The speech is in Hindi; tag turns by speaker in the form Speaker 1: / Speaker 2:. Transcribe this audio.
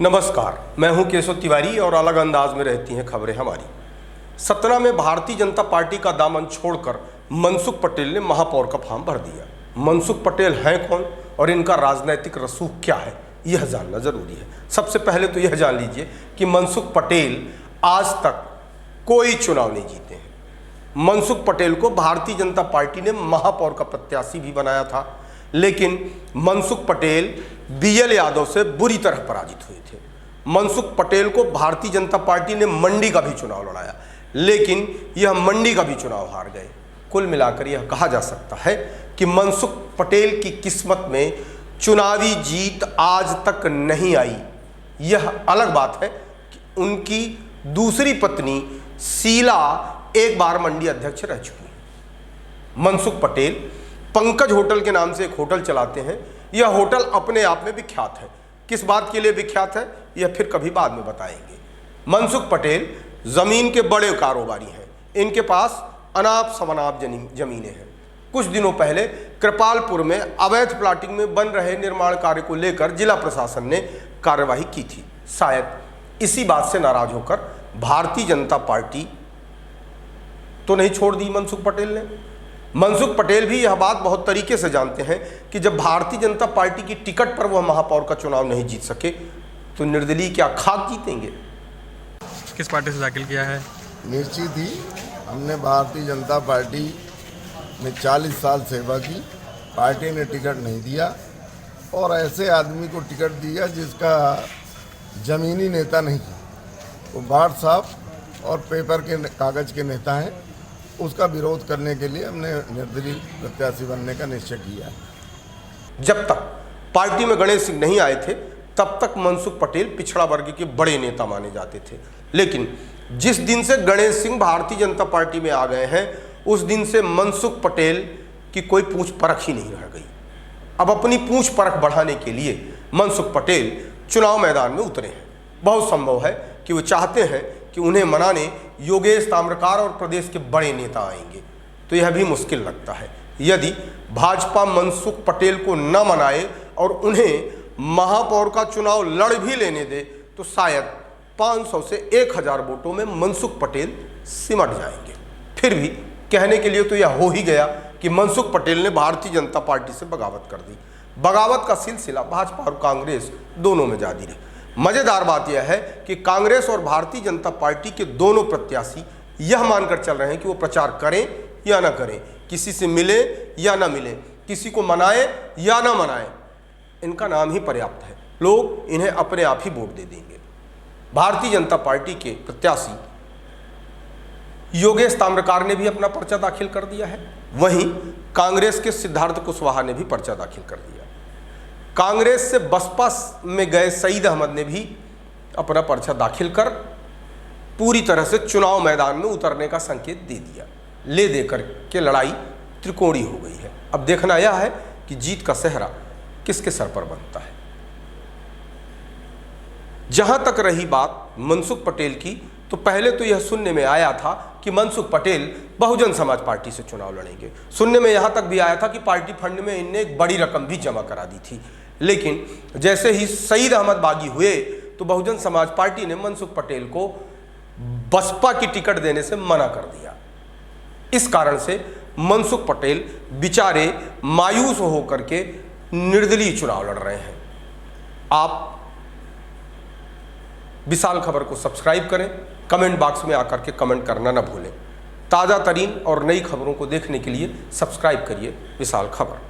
Speaker 1: नमस्कार, मैं हूं केशव तिवारी और अलग अंदाज में रहती हैं खबरें हमारी। सतना में भारतीय जनता पार्टी का दामन छोड़कर मनसुख पटेल ने महापौर का फॉर्म भर दिया। मनसुख पटेल हैं कौन और इनका राजनीतिक रसूख क्या है, यह जानना जरूरी है। सबसे पहले तो यह जान लीजिए कि मनसुख पटेल आज तक कोई चुनाव नहीं जीते हैं। मनसुख पटेल को भारतीय जनता पार्टी ने महापौर का प्रत्याशी भी बनाया था, लेकिन मनसुख पटेल बीएल यादव से बुरी तरह पराजित हुए थे। मनसुख पटेल को भारतीय जनता पार्टी ने मंडी का भी चुनाव लड़ाया, लेकिन यह मंडी का भी चुनाव हार गए। कुल मिलाकर यह कहा जा सकता है कि मनसुख पटेल की किस्मत में चुनावी जीत आज तक नहीं आई। यह अलग बात है कि उनकी दूसरी पत्नी शीला एक बार मंडी अध्यक्ष रह चुकी। मनसुख पटेल पंकज होटल के नाम से एक होटल चलाते हैं। यह होटल अपने आप में विख्यात है। किस बात के लिए विख्यात है यह फिर कभी बाद में बताएंगे। मनसुख पटेल जमीन के बड़े कारोबारी हैं। इनके पास अनाप शनाप जमीनें हैं। कुछ दिनों पहले कृपालपुर में अवैध प्लाटिंग में बन रहे निर्माण कार्य को लेकर जिला प्रशासन ने कार्यवाही की थी। शायद इसी बात से नाराज होकर भारतीय जनता पार्टी तो नहीं छोड़ दी मनसुख पटेल ने। मनसुख पटेल भी यह बात बहुत तरीके से जानते हैं कि जब भारतीय जनता पार्टी की टिकट पर वह महापौर का चुनाव नहीं जीत सके तो निर्दलीय क्या खाक जीतेंगे।
Speaker 2: किस पार्टी से दाखिल किया है?
Speaker 3: निश्चित ही हमने भारतीय जनता पार्टी में 40 साल सेवा की। पार्टी ने टिकट नहीं दिया और ऐसे आदमी को टिकट दिया जिसका जमीनी नेता नहीं है, वो वार्ड साहब और पेपर के कागज़ के नेता हैं। उसका विरोध करने के लिए हमने निर्दलीय प्रत्याशी बनने का निश्चय किया।
Speaker 1: जब तक पार्टी में गणेश सिंह नहीं आए थे तब तक मनसुख पटेल पिछड़ा वर्ग के बड़े नेता माने जाते थे, लेकिन जिस दिन से गणेश सिंह भारतीय जनता पार्टी में आ गए हैं उस दिन से मनसुख पटेल की कोई पूछ परख ही नहीं रह गई। अब अपनी पूछ परख बढ़ाने के लिए मनसुख पटेल चुनाव मैदान में उतरे हैं। बहुत संभव है कि वो चाहते हैं कि उन्हें मनाने योगेश ताम्रकार और प्रदेश के बड़े नेता आएंगे, तो यह भी मुश्किल लगता है। यदि भाजपा मनसुख पटेल को न मनाए और उन्हें महापौर का चुनाव लड़ भी लेने दे तो शायद 500 से 1000 वोटों में मनसुख पटेल सिमट जाएंगे। फिर भी कहने के लिए तो यह हो ही गया कि मनसुख पटेल ने भारतीय जनता पार्टी से बगावत कर दी। बगावत का सिलसिला भाजपा और कांग्रेस दोनों में जारी रही। मजेदार बात यह है कि कांग्रेस और भारतीय जनता पार्टी के दोनों प्रत्याशी यह मानकर चल रहे हैं कि वो प्रचार करें या ना करें, किसी से मिले या ना मिले, किसी को मनाए या ना मनाए, इनका नाम ही पर्याप्त है। लोग इन्हें अपने आप ही वोट दे देंगे। भारतीय जनता पार्टी के प्रत्याशी योगेश ताम्रकार ने भी अपना पर्चा दाखिल कर दिया है। वहीं कांग्रेस के सिद्धार्थ कुशवाहा ने भी पर्चा दाखिल कर दिया। कांग्रेस से बसपा में गए सईद अहमद ने भी अपना पर्चा दाखिल कर पूरी तरह से चुनाव मैदान में उतरने का संकेत दे दिया। ले देकर के लड़ाई त्रिकोणी हो गई है। अब देखना यह है कि जीत का सेहरा किसके सर पर बनता है। जहां तक रही बात मनसुख पटेल की, तो पहले तो यह सुनने में आया था कि मनसुख पटेल बहुजन समाज पार्टी से चुनाव लड़ेंगे। सुनने में यहां तक भी आया था कि पार्टी फंड में इनने एक बड़ी रकम भी जमा करा दी थी, लेकिन जैसे ही सईद अहमद बागी हुए तो बहुजन समाज पार्टी ने मनसुख पटेल को बसपा की टिकट देने से मना कर दिया। इस कारण से मनसुख पटेल बेचारे मायूस होकर के निर्दलीय चुनाव लड़ रहे हैं। आप विशाल खबर को सब्सक्राइब करें, कमेंट बॉक्स में आकर के कमेंट करना न भूलें। ताज़ा तरीन और नई खबरों को देखने के लिए सब्सक्राइब करिए विशाल खबर।